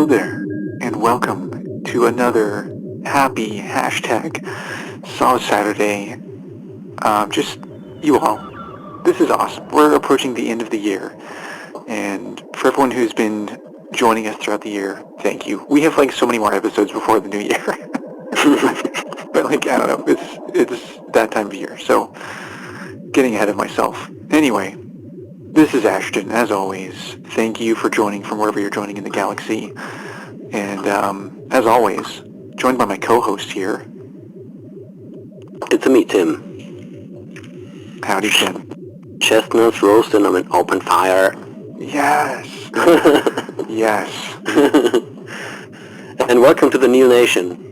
Hello there, and welcome to another happy hashtag Saw Saturday. Just you all. This is awesome. We're approaching the end of the year, and for everyone who's been joining us throughout the year, thank you. We have like so many more episodes before the new year, but like I don't know, it's that time of year, so getting ahead of myself. Anyway, this is Ashton, as always. Thank you for joining from wherever you're joining in the galaxy. And as always, joined by my co-host here. It's me, Tim. Howdy, Tim. Chestnuts roasting them in open fire. Yes. Yes. And welcome to the Neel Nation.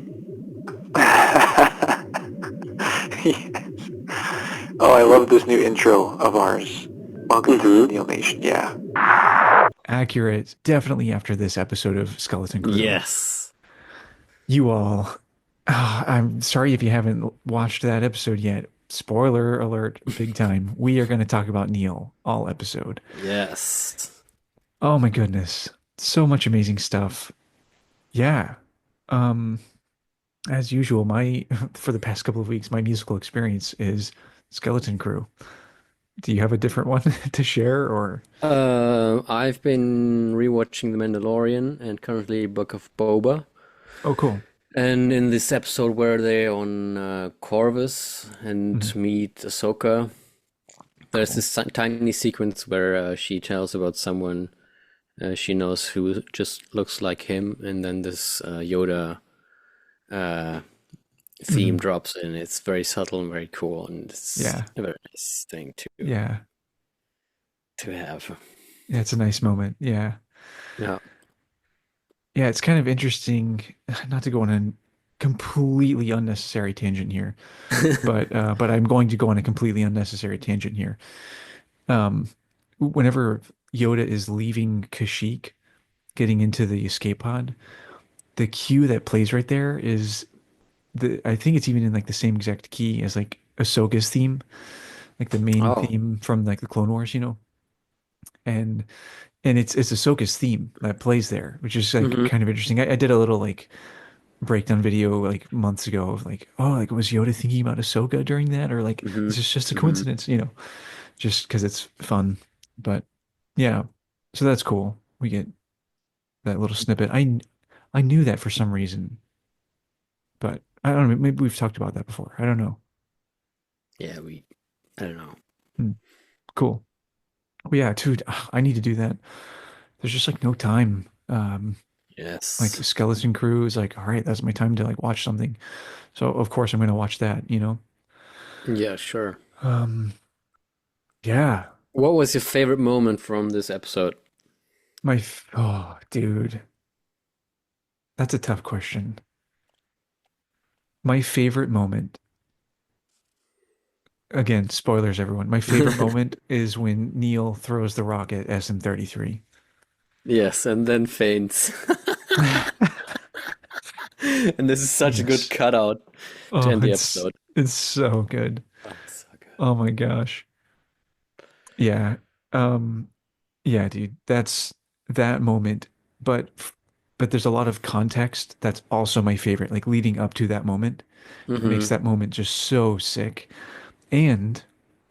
Yes. Oh, I love this new intro of ours. Welcome to the Neel Nation. Yeah. Accurate. Definitely after this episode of Skeleton Crew. Yes. You all, I'm sorry if you haven't watched that episode yet. Spoiler alert, big time. We are going to talk about Neel all episode. Yes. Oh my goodness. So much amazing stuff. Yeah. As usual, for the past couple of weeks, my musical experience is Skeleton Crew. Do you have a different one to share or? I've been rewatching The Mandalorian and currently Book of Boba. Oh, cool. And in this episode where they're on Corvus and meet Ahsoka, there's this tiny sequence where she tells about someone she knows who just looks like him, and then this Yoda theme drops in. It's very subtle and very cool, and it's a very nice thing to have. Yeah, it's a nice moment. Yeah. Yeah. Yeah, it's kind of interesting, not to go on a completely unnecessary tangent here, but I'm going to go on a completely unnecessary tangent here. Whenever Yoda is leaving Kashyyyk, getting into the escape pod, the cue that plays right there is I think it's even in like the same exact key as like Ahsoka's theme, like the main theme from like the Clone Wars, and it's Ahsoka's theme that plays there, which is like kind of interesting. I did a little like breakdown video like months ago of like, oh, like was Yoda thinking about Ahsoka during that, or like is this just a coincidence, just because it's fun. But yeah, so that's cool. We get that little snippet. I knew that for some reason, but I don't know. Maybe we've talked about that before. I don't know. Yeah, I don't know. Cool. Well, yeah, dude, I need to do that. There's just like no time. Yes. Like Skeleton Crew is like, all right, that's my time to like watch something. So of course I'm gonna watch that, Yeah, sure. Yeah. What was your favorite moment from this episode? Oh, dude. That's a tough question. My favorite moment, again, spoilers, everyone. My favorite moment is when Neel throws the rock at SM-33. Yes, and then faints. And this is such a good cutout to end the episode. It's so good. Oh, so good. Oh my gosh. Yeah. Yeah, dude. That's that moment. But there's a lot of context that's also my favorite, like leading up to that moment. It makes that moment just so sick. And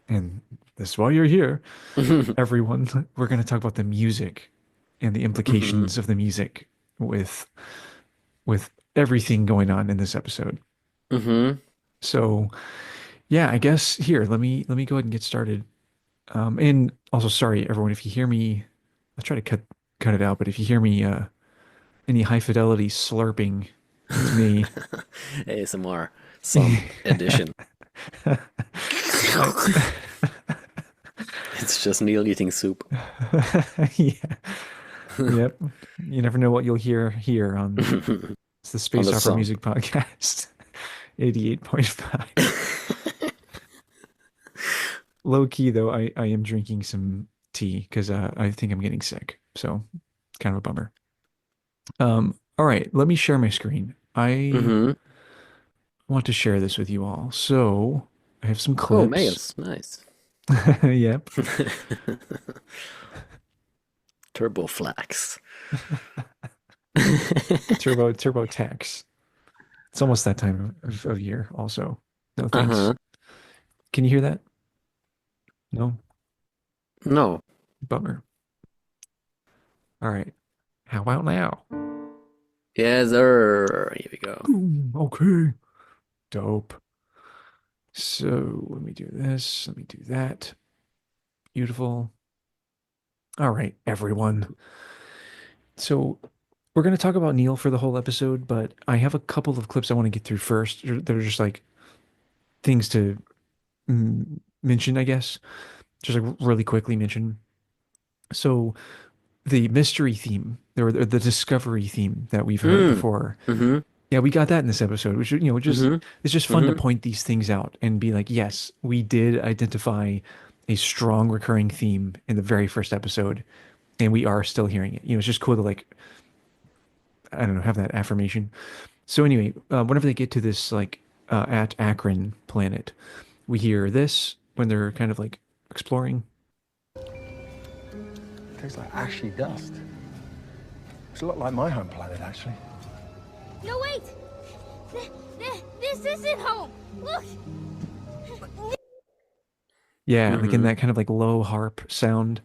this is why you're here, everyone. We're going to talk about the music and the implications of the music with everything going on in this episode. So, yeah, I guess here, let me go ahead and get started. And also, sorry, everyone, if you hear me, I'll try to cut it out, but if you hear me any high fidelity slurping, it's me. ASMR, SOMP edition. It's just Neel eating soup. Yeah. Yep. You never know what you'll hear here on it's the Space Opera Music Podcast, 88.5. Low key though, I am drinking some tea because I think I'm getting sick. So it's kind of a bummer. All right, let me share my screen. I want to share this with you all. So I have some clips. Oh, mails. Nice. Yep. Turbo Flax. Turbo tax. It's almost that time of year also. No thanks. Uh-huh. Can you hear that? No? No. Bummer. All right. How about now? Yes, sir. Here we go. Boom. Okay. Dope. So let me do this. Let me do that. Beautiful. All right, everyone. So we're going to talk about Neil for the whole episode, but I have a couple of clips I want to get through first. They're just like things to mention, I guess. Just like really quickly mention. So the mystery theme, or the discovery theme that we've heard Mm. before. Mm-hmm. Yeah, we got that in this episode, which just Mm-hmm. it's just fun to Mm-hmm. point these things out and be like, yes, we did identify a strong recurring theme in the very first episode, and we are still hearing it. It's just cool to like, I don't know, have that affirmation. So anyway, whenever they get to this like at Akron planet, we hear this when they're kind of like exploring. Tastes like ashy dust. It's a lot like my home planet, actually. No, wait! This isn't home! Look! Yeah, like in Mm-hmm. that kind of like low harp sound.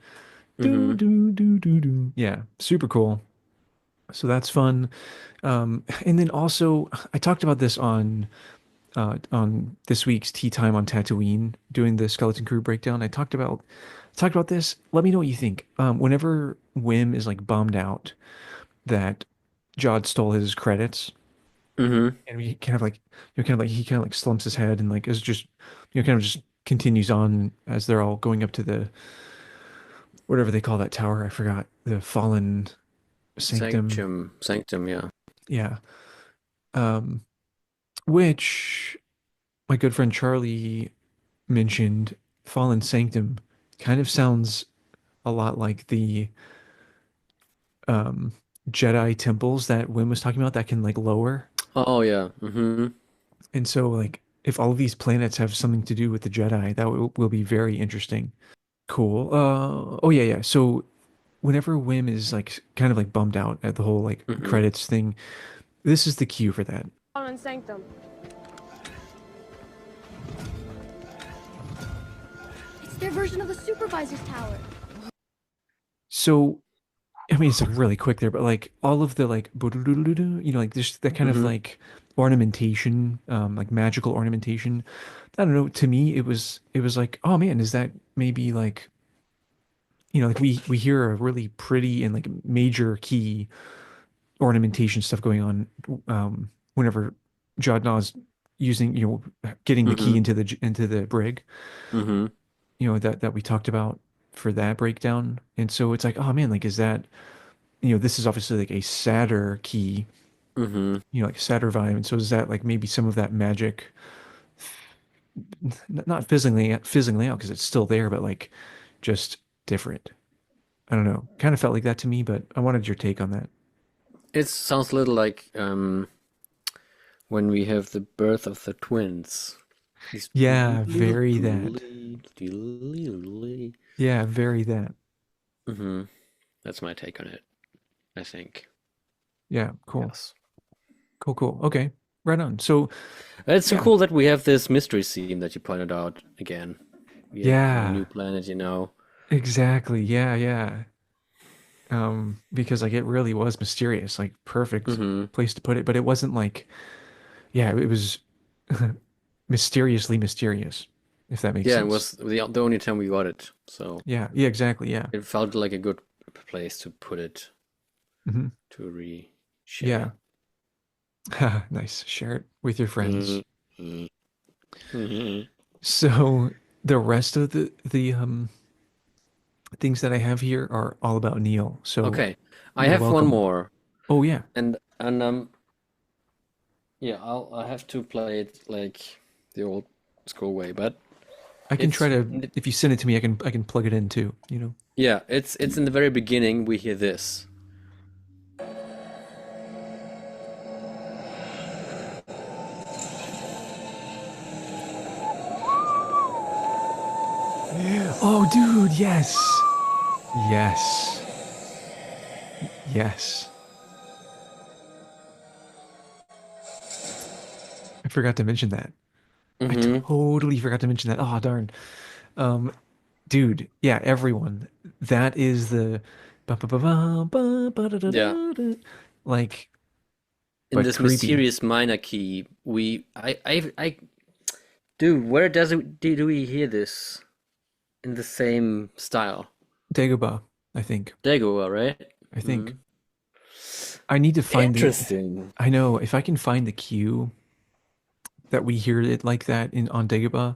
Do Mm-hmm. do do do do. Yeah, super cool. So that's fun. And then also, I talked about this on this week's Tea Time on Tatooine, doing the Skeleton Crew breakdown. I talked about this. Let me know what you think. Whenever Wim is like bummed out that Jod stole his credits, Mm-hmm. and we kind of like he kind of like slumps his head and like is just kind of just continues on as they're all going up to the whatever they call that tower. I forgot, the fallen sanctum. Sanctum, yeah. Yeah. Um, which my good friend Charlie mentioned, fallen sanctum kind of sounds a lot like the um Jedi temples that Wim was talking about that can like lower. Oh, yeah. Mm-hmm. And so like if all of these planets have something to do with the Jedi, that will be very interesting. Cool. Oh yeah, yeah. So whenever Wim is like kind of like bummed out at the whole like Mm-hmm. credits thing, this is the cue for that. On Sanctum. It's their version of the supervisor's tower. So I mean, it's like really quick there, but like all of the like, like just that kind of Mm-hmm. like ornamentation, like magical ornamentation. I don't know. To me, it was like, oh man, is that maybe like, like we hear a really pretty and like major key ornamentation stuff going on, whenever Jodna's using, getting the key Mm-hmm. into the brig, Mm-hmm. that we talked about for that breakdown. And so it's like, oh man, like is that, this is obviously like a sadder key, Mm-hmm. like sadder vibe. And so is that like maybe some of that magic, not fizzling out because it's still there, but like just different. I don't know. Kind of felt like that to me, but I wanted your take on that. It sounds a little like when we have the birth of the twins. These Yeah, very that. Yeah, very that. Mm-hmm. That's my take on it, I think. Yeah, cool. Yes. Cool, cool. Okay. Right on. So, It's so yeah. cool that we have this mystery theme that you pointed out again. We have a Yeah, new planet. exactly. Yeah, yeah. Because like it really was mysterious, like perfect Mm-hmm. place to put it, but it wasn't like, yeah, it was mysteriously mysterious, if that makes Yeah, it sense. was the only time we got it, so Yeah, yeah, exactly. Yeah. it felt like a good place to put it Hmm. to Yeah. re-share. Nice. Share it with your friends. Mm-hmm. Mm-hmm. So the rest of the things that I have here are all about Neil. So Okay, I you're have one welcome. more, Oh yeah. and yeah, I have to play it like the old school way, but I can try it's to, if you send it to me, I can plug it in too. yeah, it's in the very beginning we hear this. Oh dude, yes. Yes. Yes. I forgot to mention that. I Mm-hmm. totally forgot to mention that. Oh, darn. Um, dude, yeah, everyone. That is the Yeah. like, In but this creepy. mysterious minor key, dude, where do we hear this in the same style? Dagobah, I think. Dago, right? I Mm-hmm. think. I need to find the. Interesting. I know if I can find the cue that we hear it like that in on Dagobah. I'm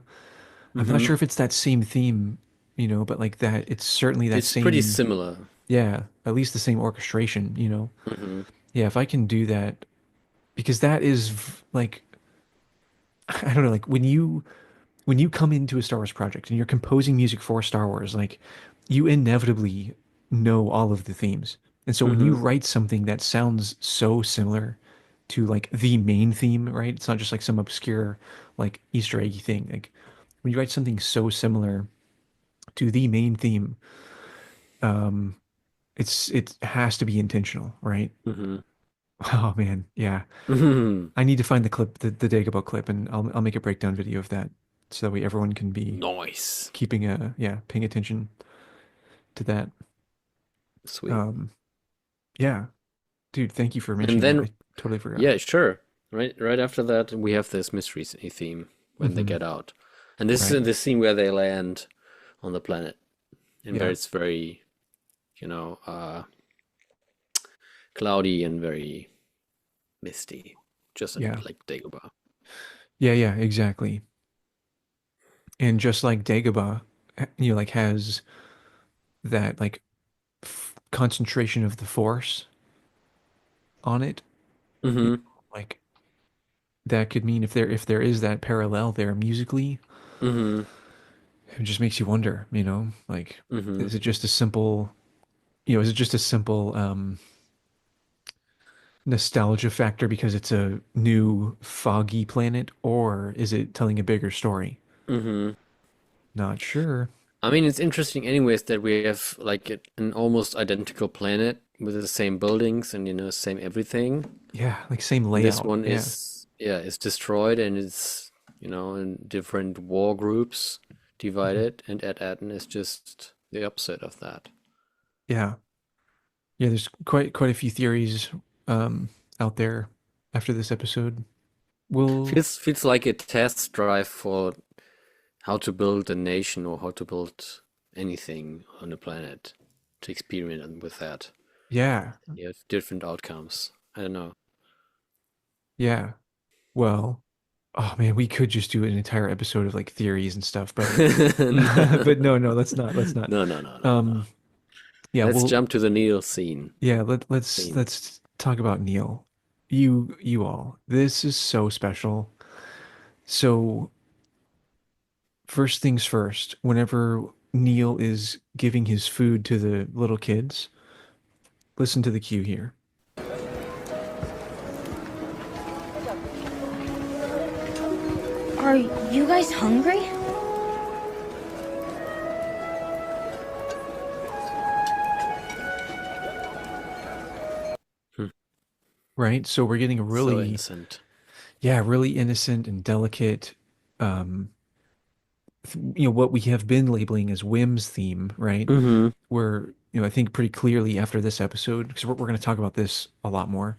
not Mm-hmm. sure if it's that same theme, but like that. It's certainly that It's pretty same. similar. Yeah, at least the same orchestration. Mm-hmm. Yeah, if I can do that, because that is like I don't know, like when you come into a Star Wars project and you're composing music for Star Wars, like you inevitably know all of the themes. And so when you Mm-hmm. write something that sounds so similar to like the main theme, right? It's not just like some obscure like Easter eggy thing. Like when you write something so similar to the main theme, um, it has to be intentional, right? Mm-hmm. Oh man, yeah. Mm-hmm. I need to find the clip, the Dagobah clip, and I'll make a breakdown video of that so that way everyone can be Nice. paying attention to that. Sweet. Um, yeah, dude, thank you for And mentioning that. then, I totally forgot. yeah, sure. Right after that, we have this mystery theme when they Hmm. get out, and this Right. is the scene where they land on the planet, and where Yeah. it's very, you know, cloudy and very misty, just Yeah. like Dagobah. Yeah. Yeah. Exactly. And just like Dagobah, like has that like concentration of the force on it. You Mm-hmm. like that could mean if there is that parallel there musically, Mm-hmm. it just makes you wonder. Like Mm-hmm. is it just a simple is it just a simple nostalgia factor because it's a new foggy planet, or is it telling a bigger story? Mm-hmm. Not sure. I mean, it's interesting, anyways, that we have like an almost identical planet with the same buildings and same everything. Yeah, like same This layout. one Yeah. is destroyed and it's in different war groups Mhm. divided, and Aden is just the opposite of that. Yeah. Yeah, there's quite a few theories out there after this episode. We'll Feels like a test drive for how to build a nation or how to build anything on the planet to experiment with that. yeah. You have different outcomes. I don't know. Yeah. Well, oh man, we could just do an entire episode of like theories and stuff, but but no, no, let's not. Let's not. No, no, no, no, no. Um yeah, Let's well, jump to the Neel scene. yeah, let's Scene. let's talk about Neel. You all. This is so special. So, first things first, whenever Neel is giving his food to the little kids, listen to the cue here. Are you guys hungry? Hmm. Right? So we're getting a So really, innocent. yeah, really innocent and delicate, um, what we have been labeling as Whim's theme, right? Mm-hmm. Where, I think pretty clearly after this episode, because we're going to talk about this a lot more.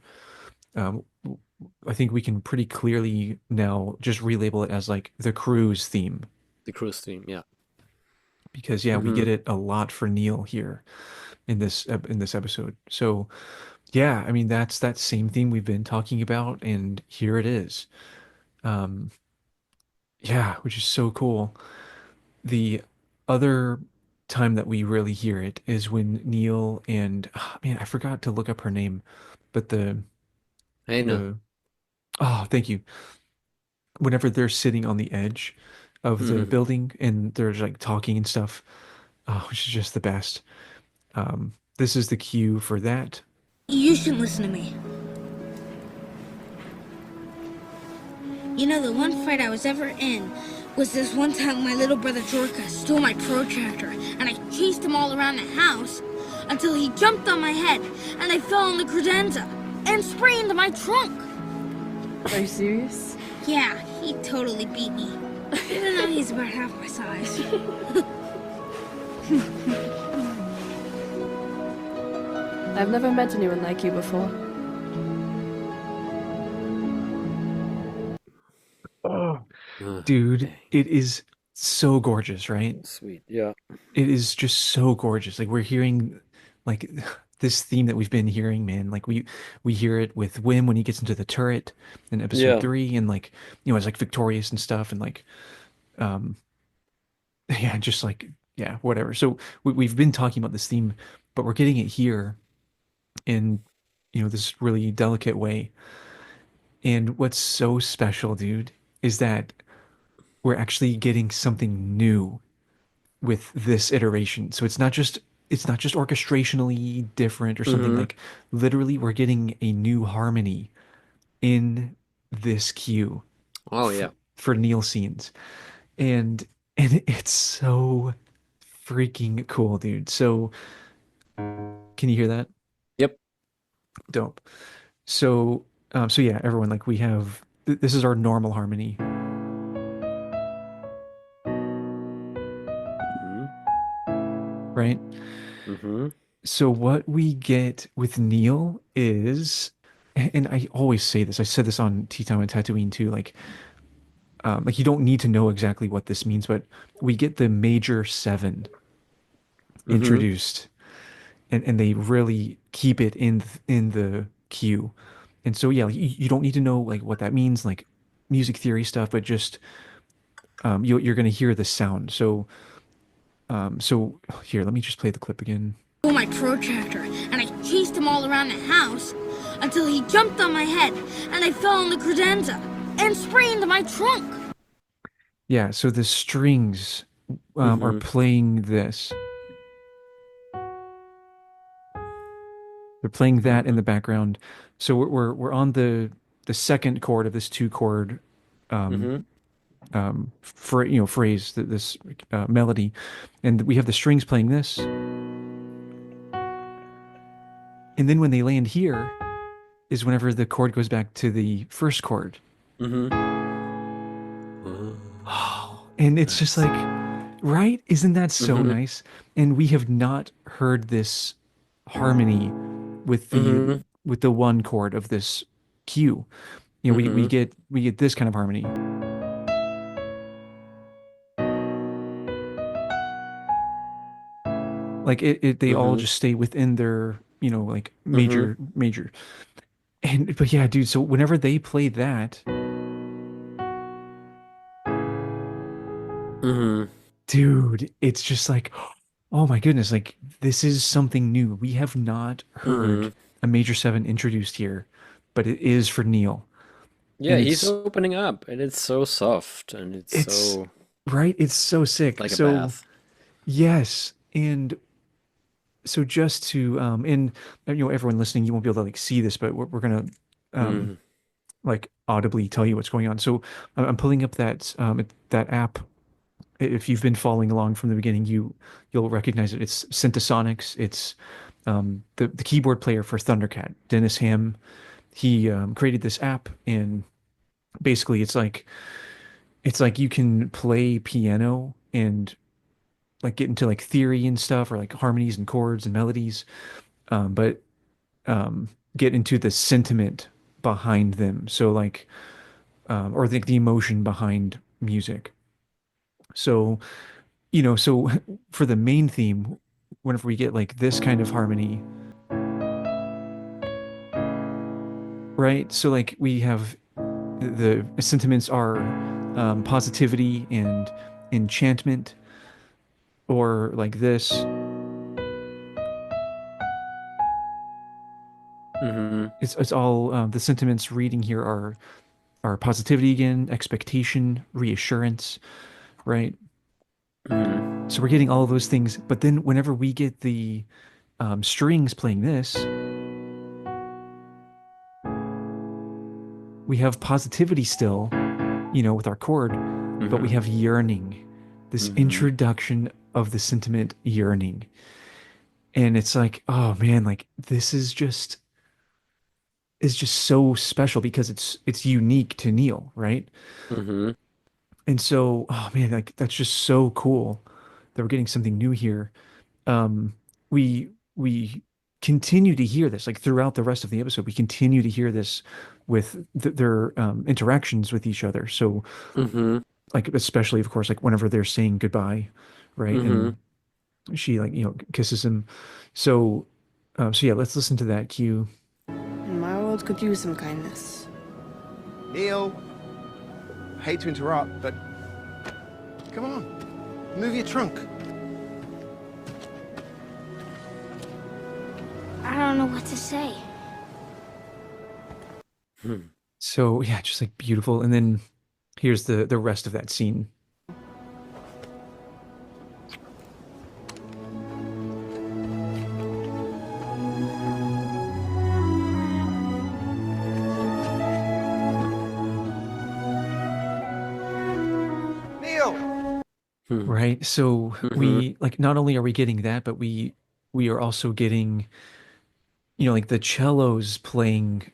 Um, I think we can pretty clearly now just relabel it as like the crew's theme, The cruise theme, yeah. because yeah, we Mm-hmm. get it a lot for Neel here in this episode. So yeah, I mean that's that same theme we've been talking about, and here it is. Um, yeah, which is so cool. The other time that we really hear it is when Neel and man, I forgot to look up her name, but Hey, no. the oh, thank you. Whenever they're sitting on the edge of the Mm-hmm. building and they're like talking and stuff, oh, which is just the best. This is the cue for that. You shouldn't listen to me. You know, the one fight I was ever in was this one time my little brother Jorka stole my protractor, and I chased him all around the house until he jumped on my head, and I fell on the credenza and sprained my trunk. Are you serious? Yeah, he totally beat me. Even though he's about half my size. I've never met anyone like you before. Oh, Ugh, dude, dang. it is so gorgeous, right? Sweet. Yeah. It is just so gorgeous. Like we're hearing like this theme that we've been hearing, man. Like we hear it with Wim when he gets into the turret in episode Yeah. 3 and like it's like victorious and stuff and like um yeah, just like yeah, whatever. So we've been talking about this theme, but we're getting it here in this really delicate way. And what's so special, dude, is that we're actually getting something new with this iteration. So it's not just orchestrationally different or something Mm-hmm. like literally we're getting a new harmony in this cue Oh yeah. for Neel scenes. And it's so freaking cool, dude. So can you hear that? Yep. Dope. So yeah, everyone, like we have this is our normal harmony, Mm-hmm. right? Mm-hmm. So what we get with Neel is, and I always say this, I said this on Tea Time and Tatooine too, like you don't need to know exactly what this means, but we get the major seven Mm-hmm. introduced, and they really keep it in the queue. And so yeah, like, you don't need to know like what that means, like music theory stuff, but just you're gonna hear the sound. So here, let me just play the clip again. Stole my protractor, and I chased him all around the house until he jumped on my head, and I fell on the credenza and sprained my trunk. Yeah, so the strings are Mm-hmm. playing this. They're playing that in Mm-hmm. the background. So we're on the second chord of this two chord um, Mm-hmm. phrase, this melody, and we have the strings playing this. And then when they land here is whenever the chord goes back to the first chord. Mm-hmm. Oh, and it's just Nice. like, right? Isn't that so Mm-hmm. nice? And we have not heard this harmony with the Mm-hmm. with the one chord of this cue. We Mm-hmm. get this kind of harmony. Like they all Mm-hmm. just stay within their, like Mm-hmm. major. And but yeah, dude, so whenever they play that, Mm-hmm. dude, it's just like, oh my goodness, like this is something new. We have not heard Mm-hmm. a major seven introduced here, but it is for Neel. Yeah, And he's opening up, and it's so soft, and it's it's so right, it's so sick. like a So bath. yes, and so just to and everyone listening, you won't be able to like see this, but we're gonna um Mm-hmm. like audibly tell you what's going on. So I'm pulling up that app. If you've been following along from the beginning, you'll recognize it. It's Syntasonics. It's the keyboard player for Thundercat, Dennis Ham. He created this app, and basically it's like you can play piano and like get into like theory and stuff, or like harmonies and chords and melodies, but get into the sentiment behind them. So like or the emotion behind music. So so for the main theme, whenever we get like this kind of harmony, right? So like we have the sentiments are positivity and enchantment, or like this. Mm-hmm. It's all the sentiments reading here are positivity again, expectation, reassurance, right? Mm-hmm. So we're getting all of those things, but then whenever we get the strings playing this, we have positivity still, with our chord, but we Mm-hmm. have yearning, this Mm-hmm. introduction of the sentiment yearning. And it's like, oh man, like this is just is just so special because it's unique to Neil, right? Mm-hmm. And so, oh man, like that's just so cool that we're getting something new here. Um, we continue to hear this like throughout the rest of the episode. We continue to hear this with their interactions with each other. So, Mm-hmm. like especially of course, like whenever they're saying goodbye, right? Mm-hmm. And she like kisses him. So, so yeah, let's listen to that cue. And my world could use some kindness. Neel, hate to interrupt, but come on, move your trunk. I don't know what to say. So yeah, just like beautiful. And then here's the rest of that scene. Neel! Right. So we like not only are we getting that, but we are also getting, like the cellos playing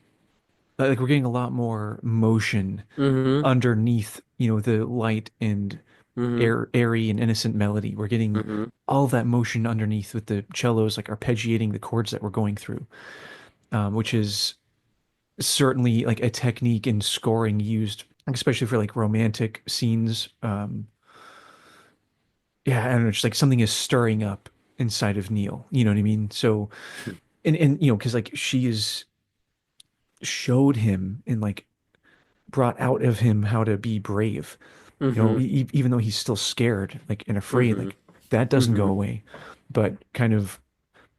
like we're getting a lot more motion Mm-hmm. underneath, the light and Mm-hmm. airy and innocent melody. We're getting Mm-hmm. all that motion underneath with the cellos like arpeggiating the chords that we're going through, which is certainly like a technique in scoring used, especially for like romantic scenes. Yeah, I don't know, just like something is stirring up inside of Neil. You know what I mean? So, and because like she is showed him and like brought out of him how to be brave. Mm-hmm. Even though he's still scared, like and afraid, Mm-hmm. like that doesn't go Mm-hmm. away. But kind of,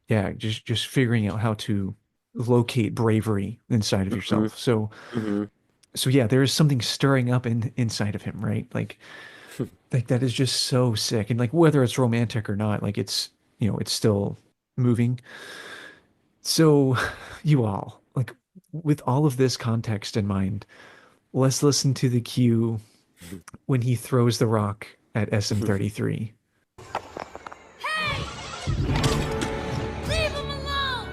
yeah, just figuring out how to locate bravery inside of Mm-hmm. yourself. So, Mm-hmm. so yeah, there is something stirring up inside of him, right? Like that is just so sick. And like whether it's romantic or not, like it's still moving. So you all, like with all of this context in mind, let's listen to the cue when he throws the rock at SM-33. Leave him alone!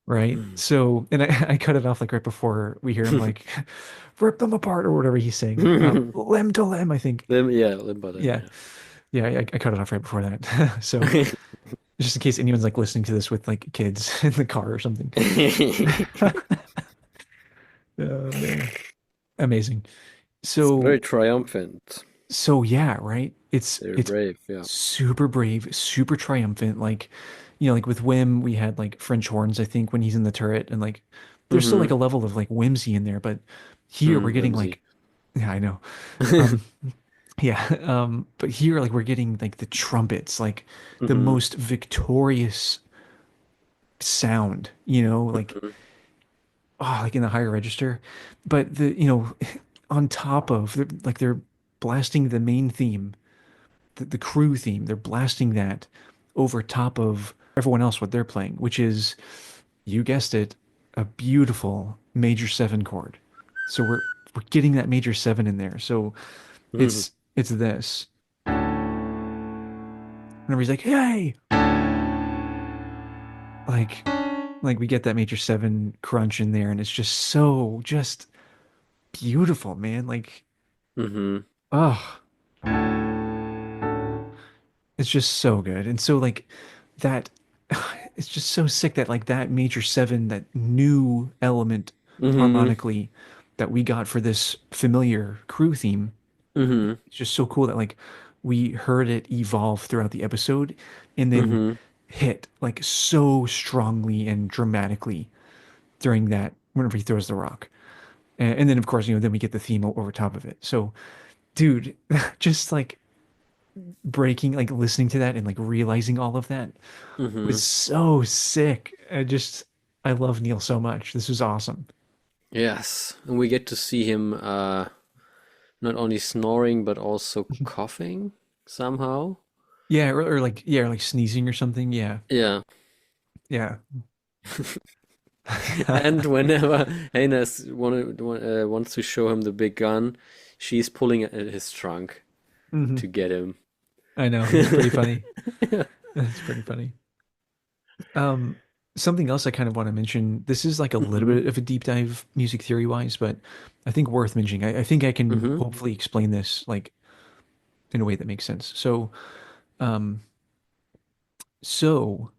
Right? So, and I cut it off like right before we hear him like rip them apart or whatever he's saying. Lem to lem, I think. Limbo then, Yeah. Yeah, I cut it off right before that. So just in case anyone's like listening to this with like kids in the car or something. Oh, man. Amazing. It's very So triumphant. so yeah, right? It's They're it's brave, yeah. super brave, super triumphant. Like, like with Wim, we had like French horns, I think, when he's in the turret, and like there's still Mm-hmm. like a level of like whimsy in there, but here we're getting Whimsy. like, yeah, I know. Um, yeah, but here like we're getting like the trumpets, like the Mm-hmm. most victorious sound, like Mm-hmm. oh, like in the higher register. But on top of like they're blasting the main theme, the crew theme. They're blasting that over top of everyone else what they're playing, which is, you guessed it, a beautiful major seven chord. So we're getting that major seven in there. So Mm-hmm. it's this. Whenever he's like, hey, like like we get that major seven crunch in there, and it's just so just beautiful, man. Like, Mm-hmm. oh, it's just so good. And so like that it's just so sick that like that major seven, that new element Mm-hmm. harmonically that we got for this familiar crew theme, Mm-hmm. it's just so cool that like we heard it evolve throughout the episode and then Mm-hmm. hit like so strongly and dramatically during that whenever he throws the rock. And then of course, then we get the theme over top of it. So, dude, just like breaking, like listening to that and like realizing all of that Mm-hmm. was so sick. I love Neil so much. This was awesome. Yes. And we get to see him not only snoring but also coughing somehow. Yeah, or like yeah, or like sneezing or something. Yeah, Yeah. yeah. And whenever wants to show him the big gun, she's pulling at his trunk Hmm. to get him. I know. It's pretty funny. It's pretty funny. Um, Something else I kind of want to mention. This is like a little Mm-hmm. bit of a deep dive music theory wise, but I think worth mentioning. I think I can Mm-hmm. hopefully explain this like in a way that makes sense. Um, so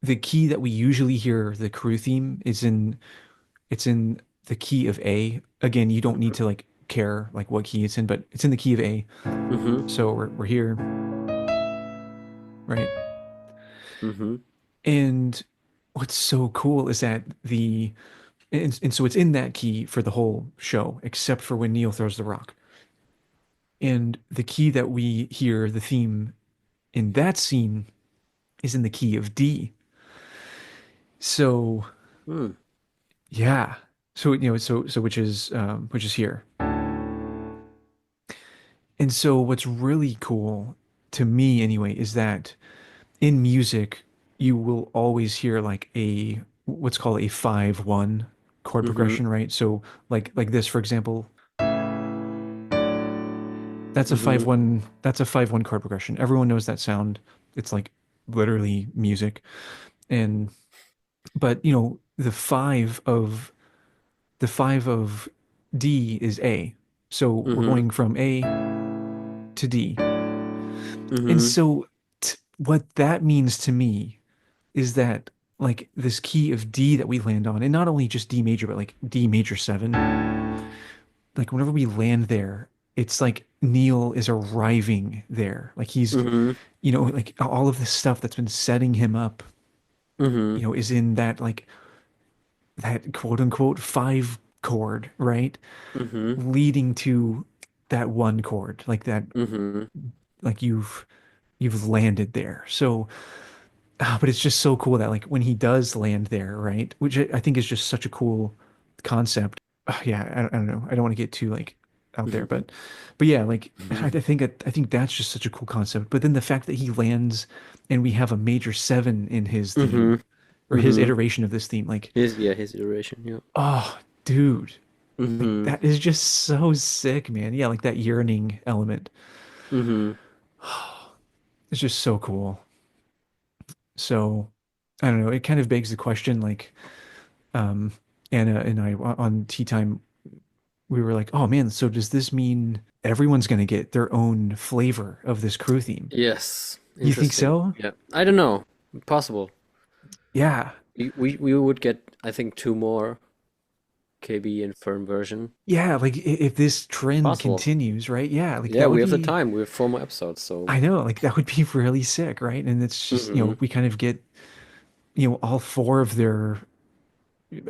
the key that we usually hear the crew theme is in it's in the key of A. Again, you don't need to like care like what key it's in, but it's in the key of A. Mm-hmm. So we're here, right? Mm-hmm. And what's so cool is that and so it's in that key for the whole show, except for when Neel throws the rock. And the key that we hear, the theme in that scene, is in the key of D. So Mm. yeah, so so which is here. And so what's really cool to me anyway is that in music you will always hear like a what's called a 5-1 chord Mm-hmm. progression, right? So like this for example, Mm-hmm. that's a 5-1 chord progression. Everyone knows that sound. It's like literally music. And but the 5 of D is A. So we're Mm-hmm. going from A to D. And Mm-hmm. so what that means to me is that like this key of D that we land on, and not only just D major, but like D major 7, like whenever we land there, it's like Neel is arriving there. Like he's, Mm-hmm. like all of this stuff that's been setting him up, Mm-hmm. is in that like that quote unquote 5 chord, right? Mm-hmm. Leading to that 1 chord, like that, Mm-hmm. like you've landed there. So, but it's just so cool that like when he does land there, right? Which I think is just such a cool concept. Yeah, I don't know. I don't want to get too like out there, but yeah, like I think that's just such a cool concept. But then the fact that he lands and we have a major 7 in his Mm-hmm. theme or his Mm-hmm. iteration of this theme, like, His iteration, yeah. oh, dude, like Mm-hmm. that is just so sick, man. Yeah, like that yearning element. Mm-hmm. It's just so cool. So I don't know. It kind of begs the question, like, um, Anna and I on tea time, we were like, oh man, so does this mean everyone's going to get their own flavor of this crew theme? Yes. You think Interesting. so? Yeah. I don't know. Possible. Yeah. We would get, I think, two more KB in firm version. Yeah. Like if this trend Possible. continues, right? Yeah. Like Yeah, that we would have the be, time. We have 4 more episodes, so. I know, like that would be really sick, right? And it's just, Mm-hmm. we kind of get, all 4 of their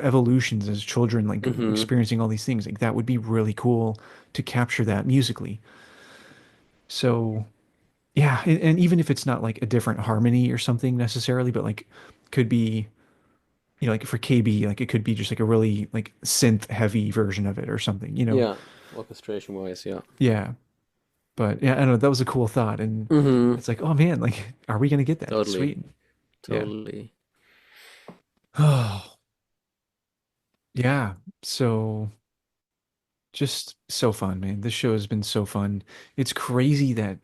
evolutions as children, like Mm-hmm. experiencing all these things. Like that would be really cool to capture that musically. So yeah, and even if it's not like a different harmony or something necessarily, but like could be, like for KB, like it could be just like a really like synth heavy version of it or something. Yeah. Orchestration wise, yeah. Yeah. But yeah, I don't know, that was a cool thought. And Mm-hmm. it's like, oh man, like, are we gonna get that? Totally. Sweet. Yeah. Totally. Oh, yeah. So just so fun, man. This show has been so fun. It's crazy that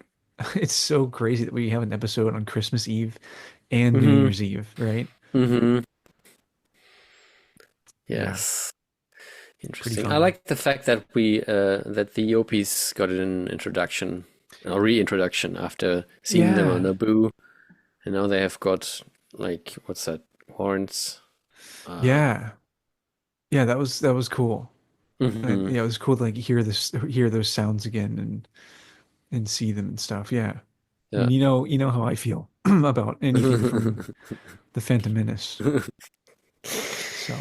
it's so crazy that we have an episode on Christmas Eve and New Mm-hmm. Year's Eve, right? Mm-hmm. Yeah, Yes. pretty Interesting. I fun. like the fact that we that the Yopis got an introduction or reintroduction after seeing them on Yeah. Naboo, and now they have got like what's that? Horns. Yeah. Yeah, that was cool. And Mm-hmm. yeah, it was cool to like hear those sounds again and see them and stuff. Yeah. Yeah. And you know how I feel about anything from the Phantom Menace. So,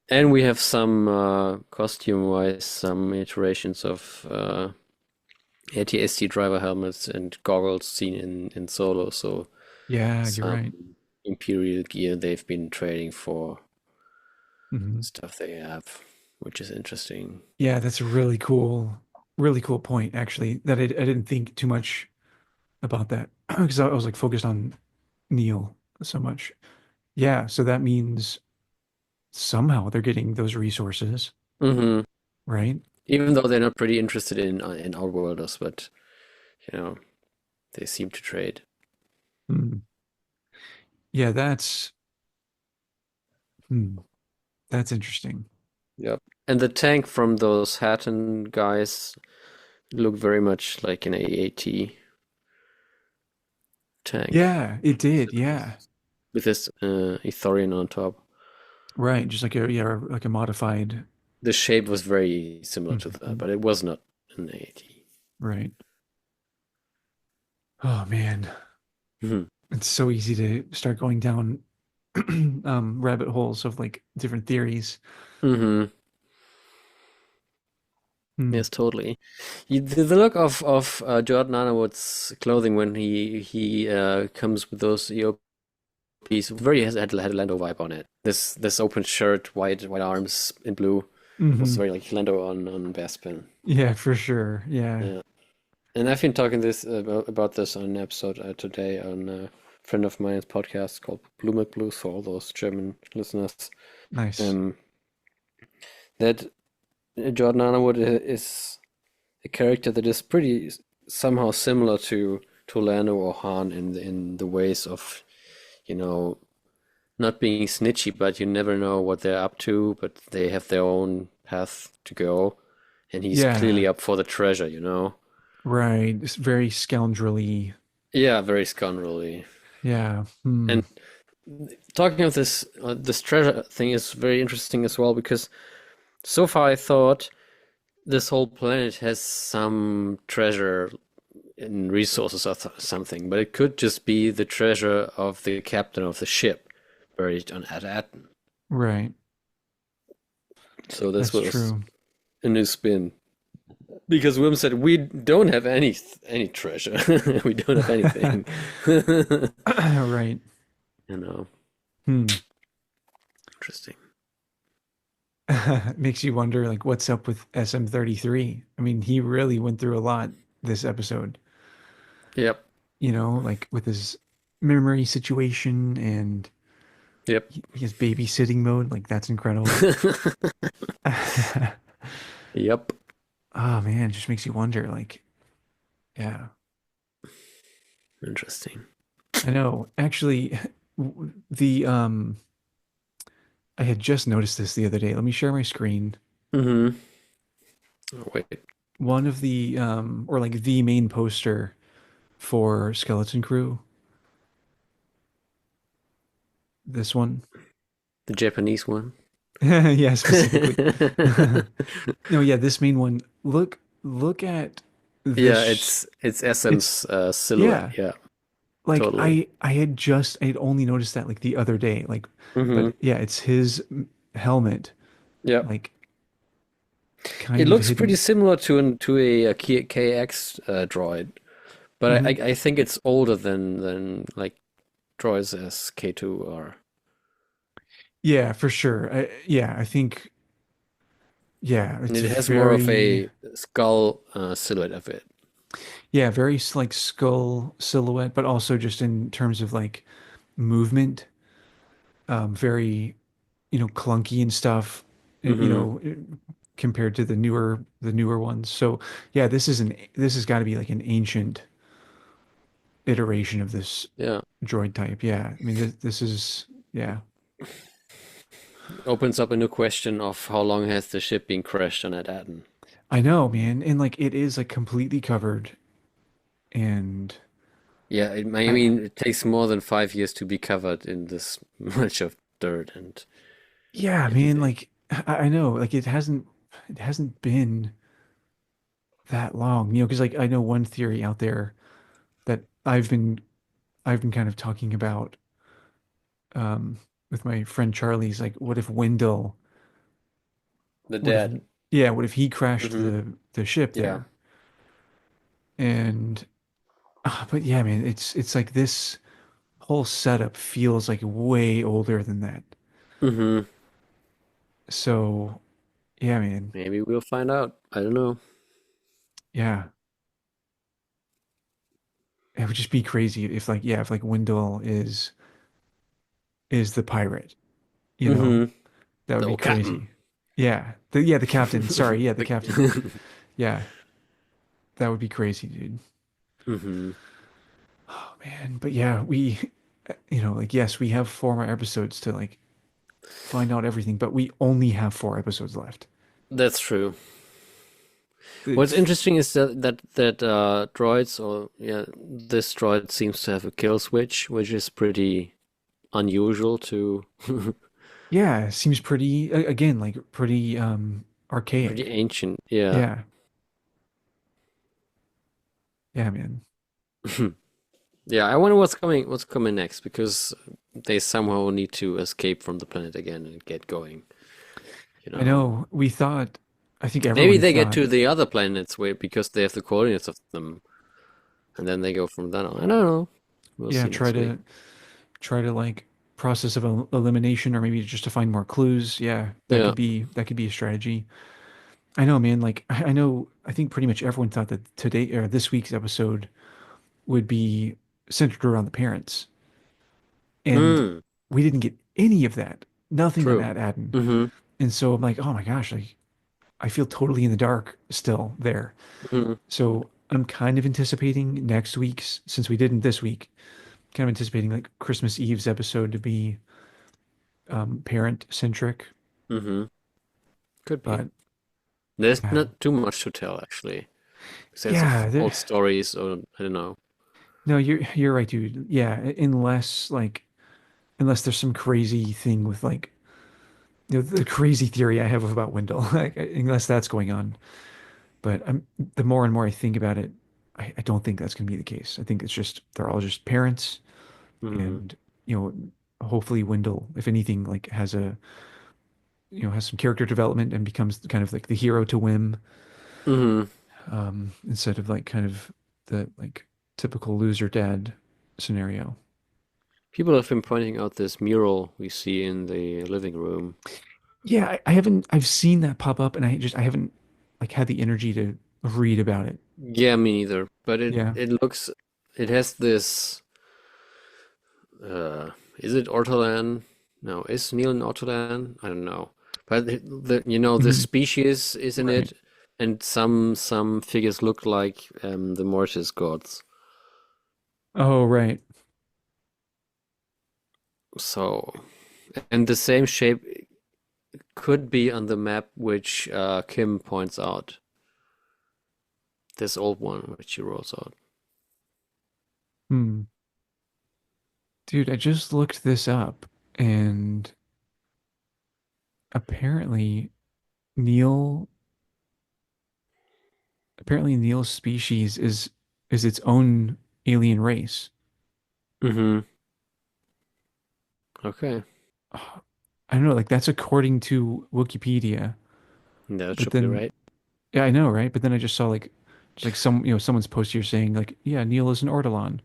And we have some costume-wise, some iterations of AT-ST driver helmets and goggles seen in Solo. So yeah, you're right. some Imperial gear they've been trading for Hmm. stuff they have, which is interesting. Yeah, that's a really cool point actually that I didn't think too much about that because I was like focused on Neil so much. Yeah, so that means somehow they're getting those resources, Hmm. right? Even though they're not pretty interested in Outworlders, but you know, they seem to trade. Hmm. Yeah, that's Hmm. That's interesting. Yep. And the tank from those Hatton guys look very much like an AAT tank Yeah, it did. Yeah. with this Ithorian on top. Right. Just like a yeah, like a modified. The shape was very similar to that, Mhm. but it was not an AAT. Right. Oh man. Mhm. It's so easy to start going down rabbit holes of like different theories. Mm-hmm. Hmm. Yes, totally. The look of Jordan Underwood's clothing when he comes with those EOPs very had a Lando vibe on it. This open shirt, white arms in blue was Hmm. very like Lando on Bespin. Yeah, for sure. Yeah. Yeah. And I've been talking this about this on an episode today on a friend of mine's podcast called Blue Blues for all those German listeners. Nice. Um, that Jordan Underwood is a character that is pretty somehow similar to Lando or Han in the ways of, you know, not being snitchy, but you never know what they're up to, but they have their own path to go, and he's Yeah. clearly up for the treasure, you know? Right. It's very scoundrelly. Yeah, very scoundrelly. Yeah. Hmm. And talking of this treasure thing is very interesting as well because so far I thought this whole planet has some treasure in resources or something, but it could just be the treasure of the captain of the ship buried on Atten. Right. So this That's was true. a new spin. Because Wim said we don't have any treasure. We don't have anything. Right. You know, Hmm. interesting. Makes you wonder, like, what's up with SM33? I mean, he really went through a lot this episode, Yep. like with his memory situation and Yep. his babysitting mode. Like, that's incredible. Yep. Oh man, just makes you wonder, like, yeah, Interesting. I know. Actually, the I had just noticed this the other day. Let me share my screen. Mm-hmm. Oh, wait. One of the or like the main poster for Skeleton Crew. This one. The Japanese one. Yeah, specifically. No, yeah, this main one. Look at Yeah, this. it's It's SM's yeah. silhouette. Yeah, Like totally. I had only noticed that like the other day. Like, Mm-hmm. but yeah, it's his helmet, Yep. like It kind of looks pretty hidden. similar to a KX droid, but I, Hmm. I I think it's older than like droids as K2 are. Yeah, for sure. Yeah, I think yeah, And it's it has more of very a skull silhouette of it. yeah, very like skull silhouette, but also just in terms of like movement, very clunky and stuff, Mm-hmm. compared to the newer ones. So yeah, this has got to be like an ancient iteration of this Yeah. droid type. Yeah, I mean this is yeah. Opens up a new question of how long has the ship been crashed on at Aden? I know, man, and like it is like completely covered, and Yeah, I I mean, it takes more than 5 years to be covered in this much of dirt and yeah, man, everything. like I know, like it hasn't been that long, because like I know one theory out there that I've been kind of talking about um with my friend Charlie's like what if Wendell The what if dad. yeah, what if he crashed Mm-hmm. the ship Yeah. there? And but yeah, man, it's like this whole setup feels like way older than that. Mm-hmm. So, yeah, man. Maybe we'll find out. I don't know. Yeah. It would just be crazy if like yeah, if like Wendell is the pirate, you know? Mm-hmm. That would The be old captain. crazy. Yeah. The captain. Sorry, yeah, the captain. Yeah. That would be crazy, dude. Mm-hmm. Oh man. But yeah, we like yes, we have 4 more episodes to like find out everything, but we only have 4 episodes left. That's true. What's It's- interesting is that droids, or yeah, this droid seems to have a kill switch, which is pretty unusual to yeah, seems pretty again like pretty pretty archaic. ancient. Yeah. Yeah. Yeah, man. Yeah, I wonder what's coming next because they somehow need to escape from the planet again and get going. You I know. know I think Maybe everyone they get thought, to the other planets where because they have the coordinates of them, and then they go from then on. I don't know. We'll yeah, see next week. try to like process of elimination or maybe just to find more clues. Yeah, Yeah. that could be a strategy. I know, man. Like I know I think pretty much everyone thought that today or this week's episode would be centered around the parents. And Mm, we didn't get any of that. Nothing on true. that Adden. Mm-hmm. And so I'm like, oh my gosh, like I feel totally in the dark still there. Mm-hmm. So I'm kind of anticipating next week's, since we didn't this week, kind of anticipating like Christmas Eve's episode to be parent centric. Mm-hmm. Could be. But There's yeah, not too much to tell actually. Sense of yeah, old stories, or I don't know. no, you're right, dude. Yeah, unless there's some crazy thing with like the crazy theory I have about Wendell, like, unless that's going on. But the more and more I think about it, I don't think that's going to be the case. I think it's just they're all just parents, Mm-hmm. and hopefully Wendell, if anything, like has some character development and becomes kind of like the hero to Wim, Mm-hmm. instead of like kind of the like typical loser dad scenario. People have been pointing out this mural we see in the living room. Yeah, I haven't. I've seen that pop up, and I haven't like had the energy to read about it. Yeah, me neither. But it Yeah. it looks it has this is it Ortolan? No, is Neel an Ortolan? I don't know. But the Mhm. species is in Right. it, and some figures look like the Mortis gods. Oh, right. So, and the same shape could be on the map which Kim points out. This old one which she rolls out. Hmm. Dude, I just looked this up, and apparently Neel, Neil's species is its own alien race. Mm-hmm. Okay. I don't know, like that's according to Wikipedia. That But should be then, right. yeah, I know, right? But then I just saw like, just like someone's post here saying like, yeah, Neel is an ortolan,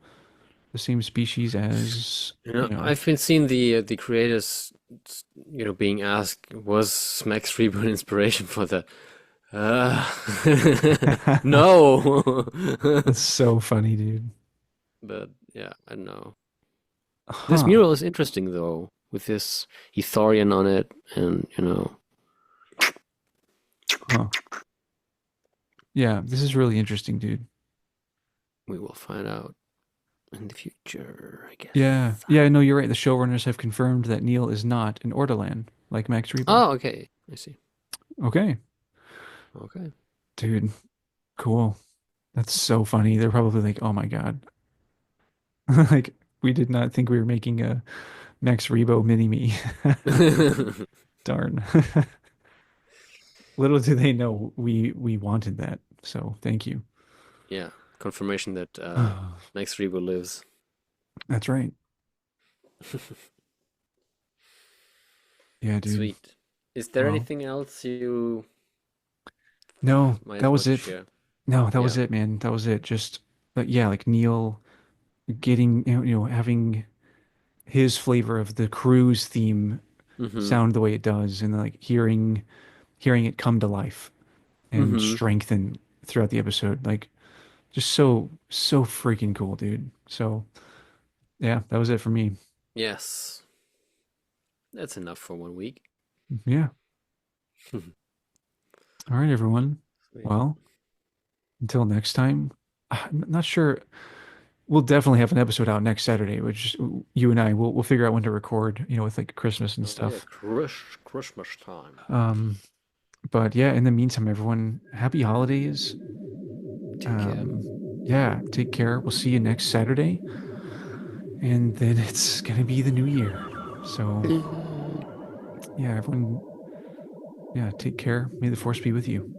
the same species as, I've been seeing the creators, being asked, was Max Rebo an inspiration for the? No. That's so funny, dude. But yeah, I don't know. This Huh. mural is interesting though, with this Ithorian on it, and Huh. Yeah, this is really interesting, dude. we will find out in the future, I guess. Yeah. Yeah, no, you're right. The showrunners have confirmed that Neel is not an ortolan like Max Rebo. Oh, okay. I see. Okay. Okay. Dude, cool. That's so funny. They're probably like, "Oh my God." Like we did not think we were making a Max Rebo mini me. Darn. Little do they know we wanted that. So, thank you. Yeah, confirmation that Oh, Max Rebo lives. that's right. Yeah, dude. Sweet. Is there Well, anything else you no, might that want was to it. share? No, that Yeah. was it, man. That was it. Just, but yeah, like Neel getting, having his flavor of the cruise theme Mm-hmm. sound the way it does, and like hearing it come to life and Mm-hmm. strengthen throughout the episode. Like, just so freaking cool, dude. So, yeah, that was it for me. Yes. That's enough for 1 week. Yeah. All right, everyone. Sweet. Well, until next time, I'm not sure. we'll definitely have an episode out next Saturday, which you and I we'll figure out when to record, with like Christmas and stuff. Christmas time. But yeah, in the meantime, everyone, happy holidays. Take care. Yeah, take care. We'll see you next Saturday. And then it's gonna be the new year. So yeah, everyone, yeah, take care. May the force be with you.